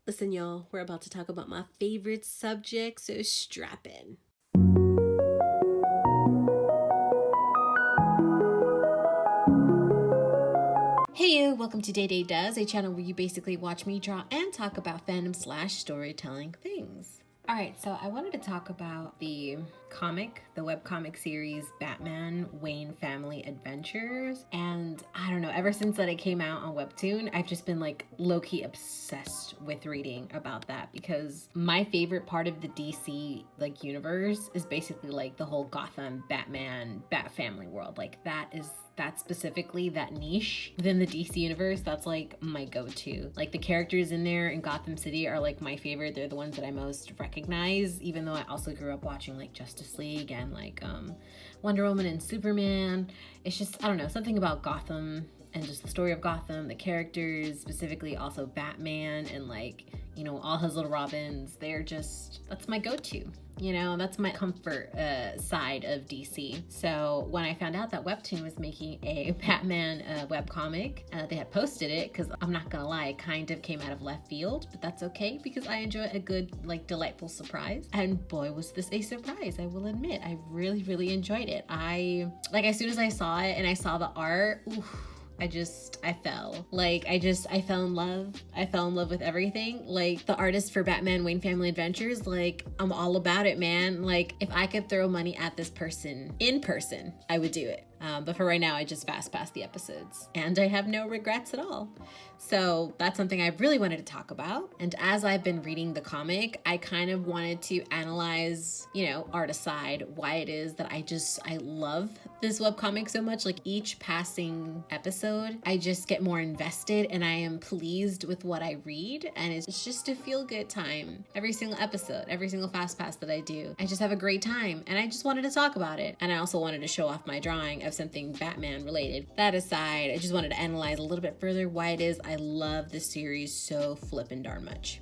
Listen, y'all, we're about to talk about my favorite subject, so strap in. Hey you, welcome to Day Day Does, a channel where you basically watch me draw and talk about fandom / storytelling things. Alright, so I wanted to talk about the webcomic series Batman Wayne Family Adventures. And I don't know, ever since that it came out on Webtoon, I've just been like low-key obsessed with reading about that, because my favorite part of the DC like universe is basically like the whole Gotham, Batman, Bat Family world. Like that specifically, that niche within the DC universe, that's like my go-to. Like the characters in there in Gotham City are like my favorite. They're the ones that I most recognize, even though I also grew up watching like Justice League and like Wonder Woman and Superman. It's just, I don't know, something about Gotham and just the story of Gotham, the characters, specifically also Batman and like, you know, all his little Robins. They're just, that's my go-to. You know, that's my comfort side of DC. So when I found out that Webtoon was making a Batman webcomic, they had posted it, because I'm not gonna lie, it kind of came out of left field, but that's okay because I enjoy a good, like, delightful surprise. And boy, was this a surprise, I will admit. I really, really enjoyed it. As soon as I saw it and I saw the art, oof, I fell in love. I fell in love with everything. Like the artist for Batman Wayne Family Adventures, like I'm all about it, man. Like if I could throw money at this person in person, I would do it. But for right now, I just fast pass the episodes and I have no regrets at all. So that's something I really wanted to talk about. And as I've been reading the comic, I kind of wanted to analyze, you know, art aside, why it is that I love this webcomic so much. Like each passing episode, I just get more invested and I am pleased with what I read. And it's just a feel good time. Every single episode, every single fast pass that I do, I just have a great time. And I just wanted to talk about it. And I also wanted to show off my drawing of something Batman related. That aside, I just wanted to analyze a little bit further why it is I love this series so flippin' darn much.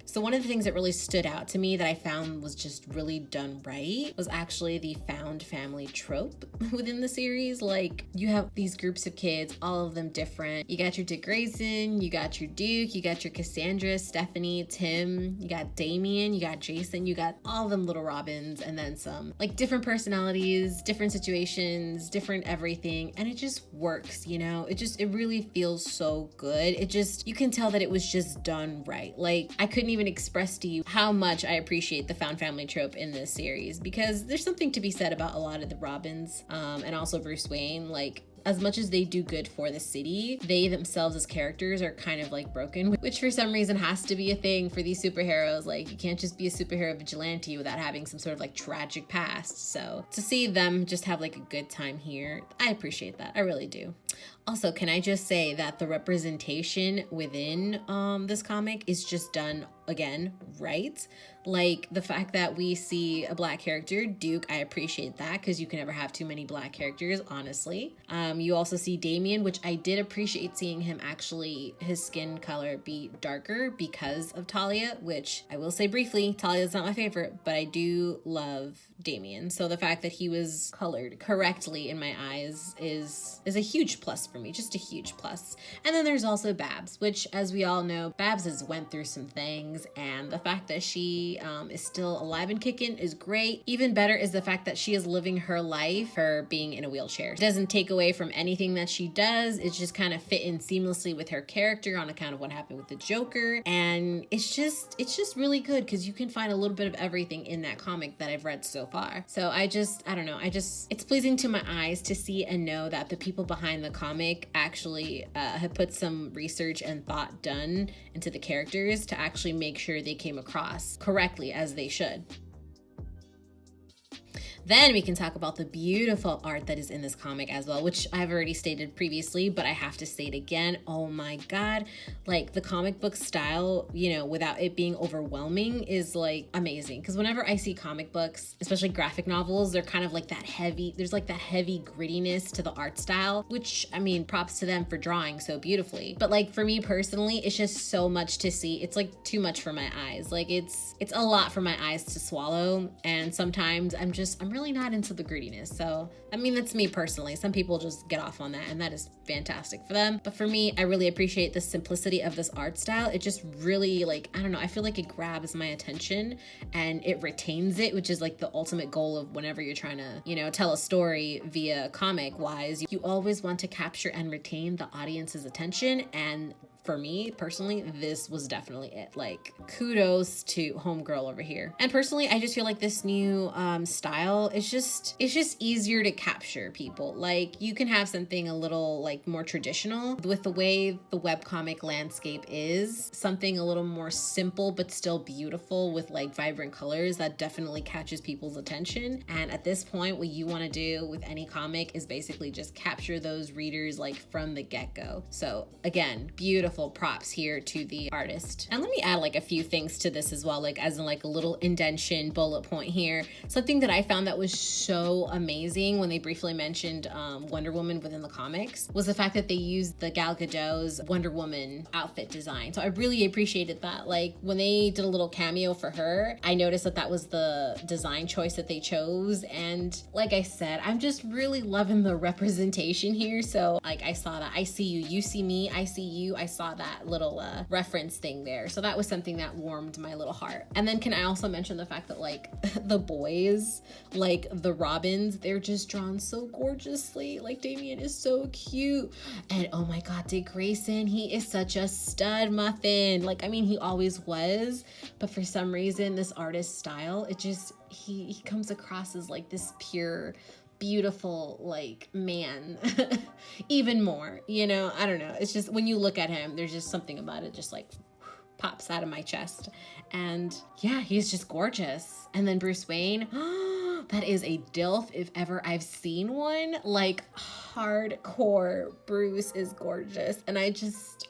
So one of the things that really stood out to me that I found was just really done right was actually the found family trope within the series. Like you have these groups of kids, all of them different. You got your Dick Grayson, you got your Duke, you got your Cassandra, Stephanie, Tim, you got Damian, you got Jason, you got all of them little Robins and then some. Like different personalities, different situations, different everything. And it just works, you know? It really feels so good. You can tell that it was just done right. Like I couldn't even express to you how much I appreciate the found family trope in this series, because there's something to be said about a lot of the Robins and also Bruce Wayne. Like as much as they do good for the city, they themselves as characters are kind of like broken, which for some reason has to be a thing for these superheroes. Like you can't just be a superhero vigilante without having some sort of like tragic past. So to see them just have like a good time here, I appreciate that. I really do. Also, can I just say that the representation within this comic is just done, again, right? Like the fact that we see a black character, Duke, I appreciate that, because you can never have too many black characters, honestly. You also see Damian, which I did appreciate seeing him actually, his skin color be darker because of Talia, which I will say briefly, Talia's not my favorite, but I do love Damian. So the fact that he was colored correctly in my eyes is a huge plus for me, just a huge plus. And then there's also Babs, which as we all know, Babs has went through some things, and the fact that she is still alive and kicking is great. Even better is the fact that she is living her life, her being in a wheelchair. It doesn't take away from anything that she does. It's just kind of fit in seamlessly with her character on account of what happened with the Joker. And it's just really good because you can find a little bit of everything in that comic that I've read so far. So I don't know. It's pleasing to my eyes to see and know that the people behind the comic actually have put some research and thought done into the characters to actually make sure they came across correctly as they should. Then we can talk about the beautiful art that is in this comic as well, which I've already stated previously, but I have to state again. Oh my God, like the comic book style, you know, without it being overwhelming is like amazing. Because whenever I see comic books, especially graphic novels, they're kind of like that heavy, there's like that heavy grittiness to the art style, which I mean, props to them for drawing so beautifully. But like for me personally, it's just so much to see. It's like too much for my eyes. Like it's a lot for my eyes to swallow. And sometimes I'm really not into the grittiness. So, I mean, that's me personally. Some people just get off on that, and that is fantastic for them. But for me, I really appreciate the simplicity of this art style. It just really, like, I don't know, I feel like it grabs my attention and it retains it, which is like the ultimate goal of whenever you're trying to, you know, tell a story via comic wise. You always want to capture and retain the audience's attention, and for me personally, this was definitely it. Like, kudos to homegirl over here. And personally, I just feel like this new style is just, it's just easier to capture people. Like, you can have something a little like more traditional with the way the webcomic landscape is, something a little more simple but still beautiful with like vibrant colors that definitely catches people's attention. And at this point, what you want to do with any comic is basically just capture those readers like from the get-go. So again, beautiful props here to the artist. And let me add like a few things to this as well, like as in like a little indentation bullet point here. Something that I found that was so amazing when they briefly mentioned Wonder Woman within the comics was the fact that they used the Gal Gadot's Wonder Woman outfit design. So I really appreciated that. Like when they did a little cameo for her, I noticed that that was the design choice that they chose. And like I said, I'm just really loving the representation here. So like I saw that, I see you, you see me, I see you, I saw that little reference thing there. So that was something that warmed my little heart. And then can I also mention the fact that like the boys, like the Robins, they're just drawn so gorgeously. Like Damian is so cute. And oh my God, Dick Grayson, he is such a stud muffin. Like, I mean, he always was, but for some reason, this artist's style, it just, he comes across as like this pure, beautiful like man even more, you know. I don't know, it's just when you look at him, there's just something about it just like pops out of my chest. And yeah, he's just gorgeous. And then Bruce Wayne, that is a DILF if ever I've seen one. Like hardcore Bruce is gorgeous. And I just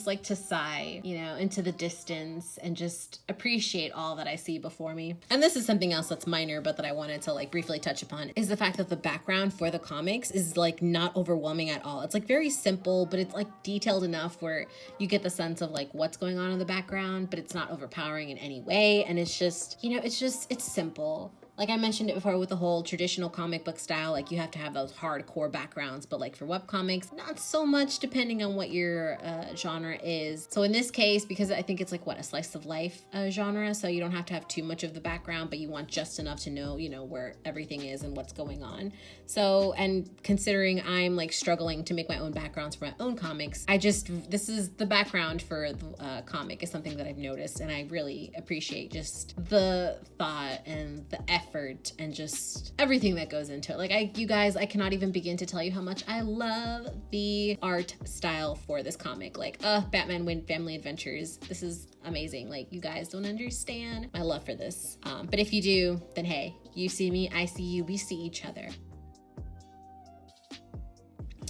like to sigh, you know, into the distance and just appreciate all that I see before me. And this is something else that's minor, but that I wanted to like briefly touch upon, is the fact that the background for the comics is like not overwhelming at all. It's like very simple, but it's like detailed enough where you get the sense of like what's going on in the background, but it's not overpowering in any way. And it's just, you know, it's simple. Like I mentioned it before with the whole traditional comic book style, like you have to have those hardcore backgrounds, but like for webcomics, not so much depending on what your genre is. So in this case, because I think it's like what, a slice of life genre, so you don't have to have too much of the background, but you want just enough to know, you know, where everything is and what's going on. So, and considering I'm like struggling to make my own backgrounds for my own comics, this is the background for the comic is something that I've noticed, and I really appreciate just the thought and the effort and just everything that goes into it. Like you guys, I cannot even begin to tell you how much I love the art style for this comic. Like, Batman Win Family Adventures. This is amazing. Like, you guys don't understand my love for this. But if you do, then hey, you see me, I see you, we see each other.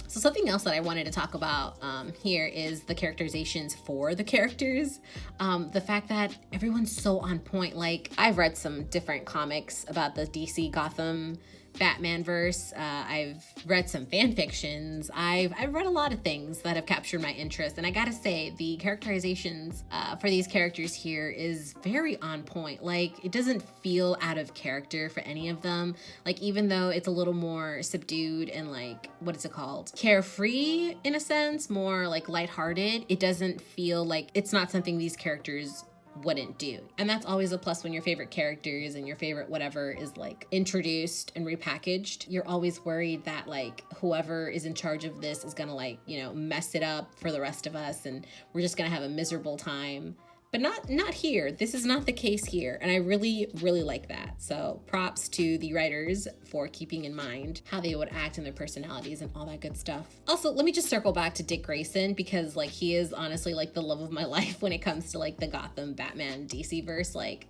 So something else that I wanted to talk about here is the characterizations for the characters. The fact that everyone's so on point. Like, I've read some different comics about the DC Gotham Batman verse. I've read some fan fictions. I've read a lot of things that have captured my interest, and I gotta say the characterizations for these characters here is very on point. Like, it doesn't feel out of character for any of them. Like, even though it's a little more subdued and like, what is it called, carefree in a sense, more like lighthearted, it doesn't feel like it's not something these characters wouldn't do. And that's always a plus when your favorite characters and your favorite whatever is like introduced and repackaged. You're always worried that like whoever is in charge of this is gonna like, you know, mess it up for the rest of us and we're just gonna have a miserable time. But not here. This is not the case here. And I really, really like that. So props to the writers for keeping in mind how they would act and their personalities and all that good stuff. Also, let me just circle back to Dick Grayson, because like he is honestly like the love of my life when it comes to like the Gotham Batman DC verse. Like,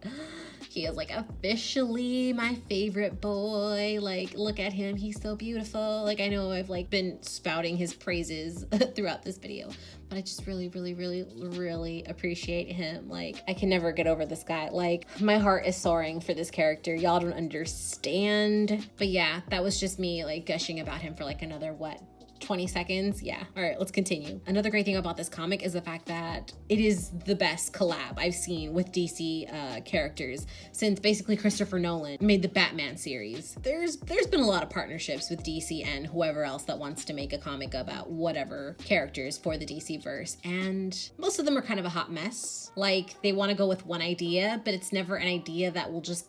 he is like officially my favorite boy. Like, look at him, he's so beautiful. Like, I know I've like been spouting his praises throughout this video, but I just really, really, really, really appreciate him. Like, I can never get over this guy. Like, my heart is soaring for this character. Y'all don't understand. But yeah, that was just me like gushing about him for like another, what, 20 seconds. Yeah. All right, let's continue. Another great thing about this comic is the fact that it is the best collab I've seen with DC characters since basically Christopher Nolan made the Batman series. There's been a lot of partnerships with DC and whoever else that wants to make a comic about whatever characters for the DC verse, and most of them are kind of a hot mess. Like, they want to go with one idea, but it's never an idea that will just,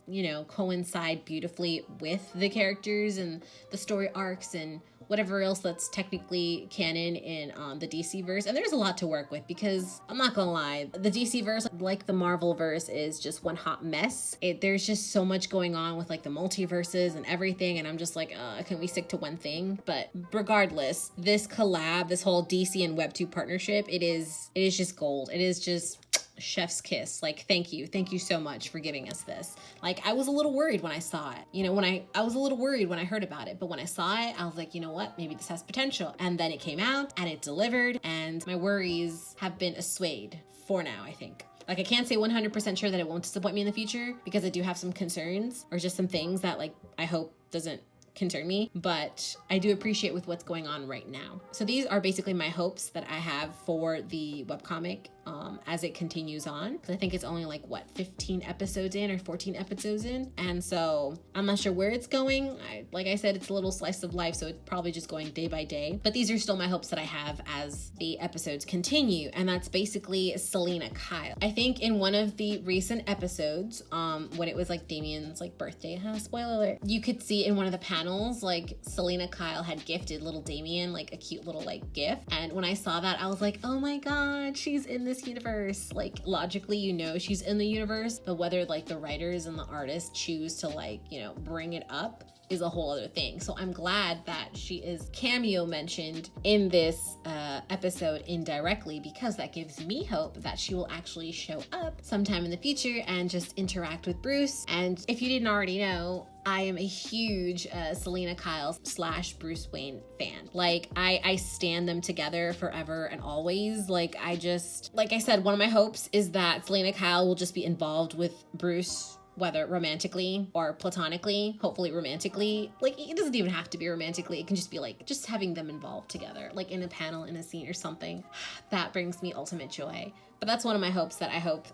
coincide beautifully with the characters and the story arcs and whatever else that's technically canon in the DC verse. And there's a lot to work with, because I'm not gonna lie, the DC verse, like the Marvel verse, is just one hot mess. There's just so much going on with like the multiverses and everything, and I'm just like, can we stick to one thing? But regardless, this collab, this whole DC and Webtoon partnership, it is just gold. It is just chef's kiss. Like, thank you so much for giving us this. Like, I was a little worried when I saw it, when I was a little worried when I heard about it, but when I saw it, I was like, you know what, maybe this has potential. And then it came out and it delivered, and my worries have been assuaged for now, I think. Like, I can't say 100% sure that it won't disappoint me in the future, because I do have some concerns, or just some things that, like, I hope doesn't concern me, but I do appreciate with what's going on right now. So these are basically my hopes that I have for the webcomic as it continues on, because I think it's only like 15 episodes in or 14 episodes in, and so I'm not sure where it's going. Like I said, it's a little slice of life, so it's probably just going day by day, but these are still my hopes that I have as the episodes continue, and that's basically Selena Kyle. I think in one of the recent episodes, when it was like Damien's like birthday, spoiler alert, you could see in one of the panels, like Selena Kyle had gifted little Damien like a cute little like gift, and when I saw that, I was like, oh my god, she's in this universe. Like, logically, she's in the universe, but whether like the writers and the artists choose to like, bring it up is a whole other thing. So I'm glad that she is cameo mentioned in this episode indirectly, because that gives me hope that she will actually show up sometime in the future and just interact with Bruce. And if you didn't already know, I am a huge Selena Kyle / Bruce Wayne fan. Like, I stand them together forever and always. Like I said, one of my hopes is that Selena Kyle will just be involved with Bruce, whether romantically or platonically, hopefully romantically. Like, it doesn't even have to be romantically. It can just be like, just having them involved together, like in a panel, in a scene or something. That brings me ultimate joy. But that's one of my hopes that I hope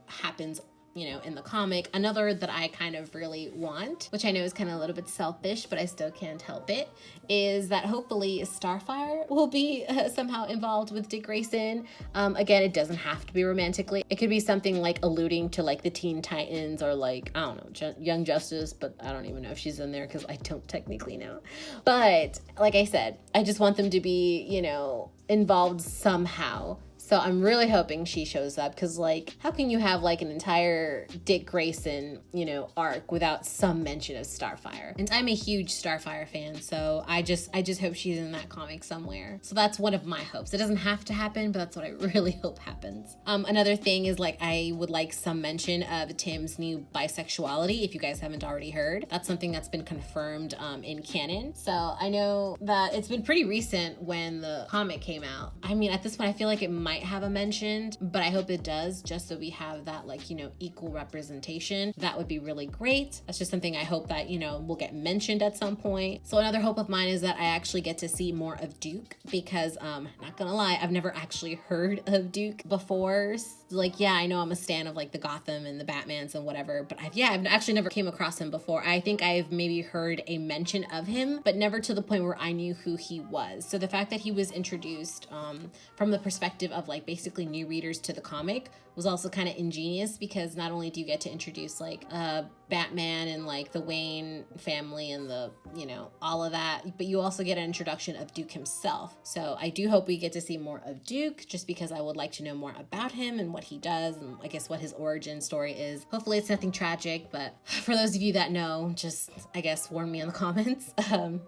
happens in the comic. Another that I kind of really want, which I know is kind of a little bit selfish, but I still can't help it, is that hopefully Starfire will be somehow involved with Dick Grayson. Again, it doesn't have to be romantically. It could be something like alluding to like the Teen Titans, or like, I don't know, Young Justice, but I don't even know if she's in there because I don't technically know. But like I said, I just want them to be, involved somehow. So I'm really hoping she shows up, because like, how can you have like an entire Dick Grayson, arc without some mention of Starfire? And I'm a huge Starfire fan, so I just hope she's in that comic somewhere. So that's one of my hopes. It doesn't have to happen, but that's what I really hope happens. Another thing is like, I would like some mention of Tim's new bisexuality, if you guys haven't already heard. That's something that's been confirmed in canon. So I know that it's been pretty recent when the comic came out. I mean, at this point, I feel like it might have a mention, but I hope it does, just so we have that like, equal representation. That would be really great. That's just something I hope that, will get mentioned at some point. So another hope of mine is that I actually get to see more of Duke, because not gonna lie, I've never actually heard of Duke before. Like, yeah, I know I'm a stan of like the Gotham and the Batmans and whatever, but I've actually never came across him before. I think I've maybe heard a mention of him, but never to the point where I knew who he was. So the fact that he was introduced from the perspective of like basically new readers to the comic was also kind of ingenious, because not only do you get to introduce like Batman and like the Wayne family and the, all of that, but you also get an introduction of Duke himself. So I do hope we get to see more of Duke, just because I would like to know more about him and what he does, and I guess what his origin story is. Hopefully it's nothing tragic, but for those of you that know, just, I guess, warn me in the comments.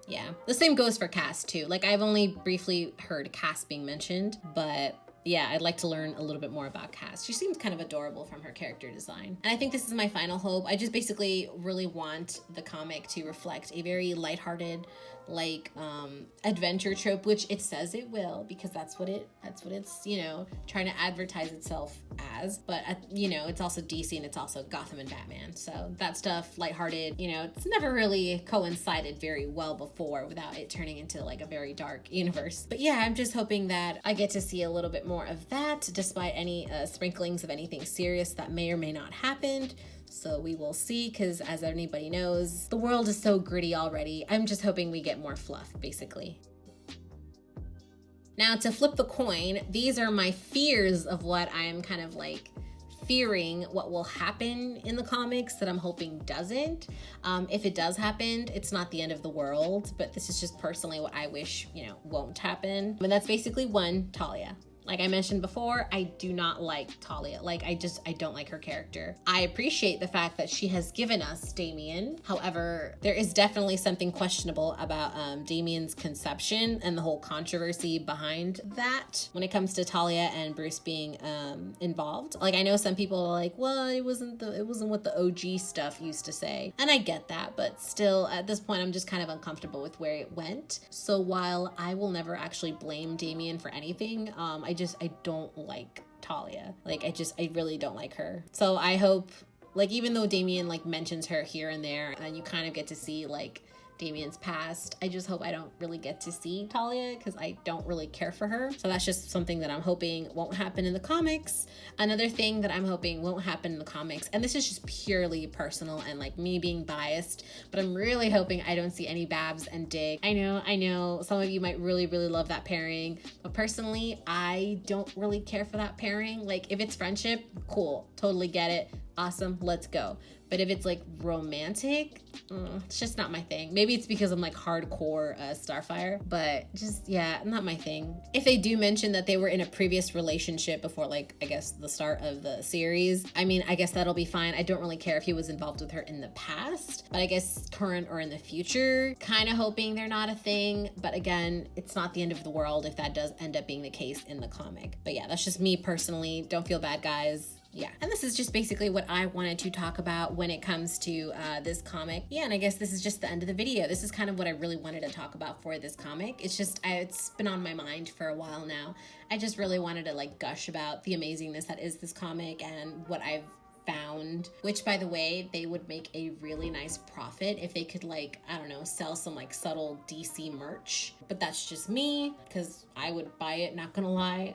Yeah, the same goes for Cass too. Like, I've only briefly heard Cass being mentioned, but yeah, I'd like to learn a little bit more about Cass. She seems kind of adorable from her character design. And I think this is my final hope. I just basically really want the comic to reflect a very lighthearted, like adventure trope, which it says it will, because that's what it's, you know, trying to advertise itself as. But you know, it's also DC and it's also Gotham and Batman, so that stuff, lighthearted, you know, it's never really coincided very well before without it turning into like a very dark universe. But yeah, I'm just hoping that I get to see a little bit more of that, despite any sprinklings of anything serious that may or may not happen. So we will see, because as anybody knows, the world is so gritty already. I'm just hoping we get more fluff, basically. Now, to flip the coin, these are my fears of what I am kind of like fearing what will happen in the comics that I'm hoping doesn't. If it does happen, it's not the end of the world, but this is just personally what I wish, you know, won't happen. And that's basically one, Talia. Like I mentioned before, I do not like Talia. Like I don't like her character. I appreciate the fact that she has given us Damian. However, there is definitely something questionable about Damian's conception and the whole controversy behind that when it comes to Talia and Bruce being involved. Like I know some people are like, well, it wasn't what the OG stuff used to say. And I get that, but still at this point, I'm just kind of uncomfortable with where it went. So while I will never actually blame Damian for anything, I don't like Talia. Like I really don't like her. So I hope, like, even though Damian like mentions her here and there and you kind of get to see like Damian's past, I just hope I don't really get to see Talia because I don't really care for her. So that's just something that I'm hoping won't happen in the comics. Another thing that I'm hoping won't happen in the comics, and this is just purely personal and like me being biased, but I'm really hoping I don't see any Babs and Dick. I know some of you might really love that pairing, but personally I don't really care for that pairing. Like if it's friendship, cool, totally get it, awesome, let's go. But if it's like romantic, it's just not my thing. Maybe it's because I'm like hardcore Starfire, but just, yeah, not my thing. If they do mention that they were in a previous relationship before, like, I guess the start of the series, I mean, I guess that'll be fine. I don't really care if he was involved with her in the past, but I guess current or in the future, kind of hoping they're not a thing. But again, it's not the end of the world if that does end up being the case in the comic. But yeah, that's just me personally. Don't feel bad, guys. Yeah, and this is just basically what I wanted to talk about when it comes to this comic. Yeah, and I guess this is just the end of the video. This is kind of what I really wanted to talk about for this comic. It's just, it's been on my mind for a while now. I just really wanted to like gush about the amazingness that is this comic and what I've found, which by the way, they would make a really nice profit if they could, like, I don't know, sell some like subtle DC merch. But that's just me, because I would buy it, not gonna lie.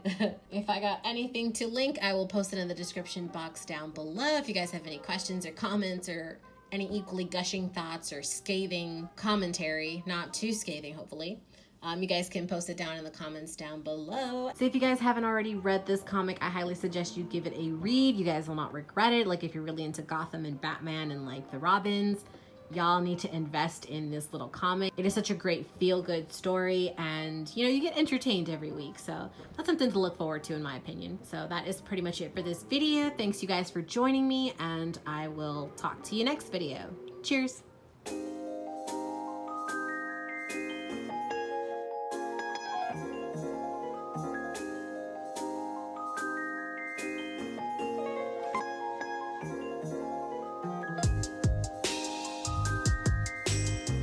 If I got anything to link, I will post it in the description box down below. If you guys have any questions or comments or any equally gushing thoughts or scathing commentary, not too scathing hopefully, you guys can post it down in the comments down below. So if you guys haven't already read this comic, I highly suggest you give it a read. You guys will not regret it. Like if you're really into Gotham and Batman and like the Robins, y'all need to invest in this little comic. It is such a great feel-good story, and you know, you get entertained every week. So that's something to look forward to in my opinion. So that is pretty much it for this video. Thanks you guys for joining me, and I will talk to you next video. Cheers.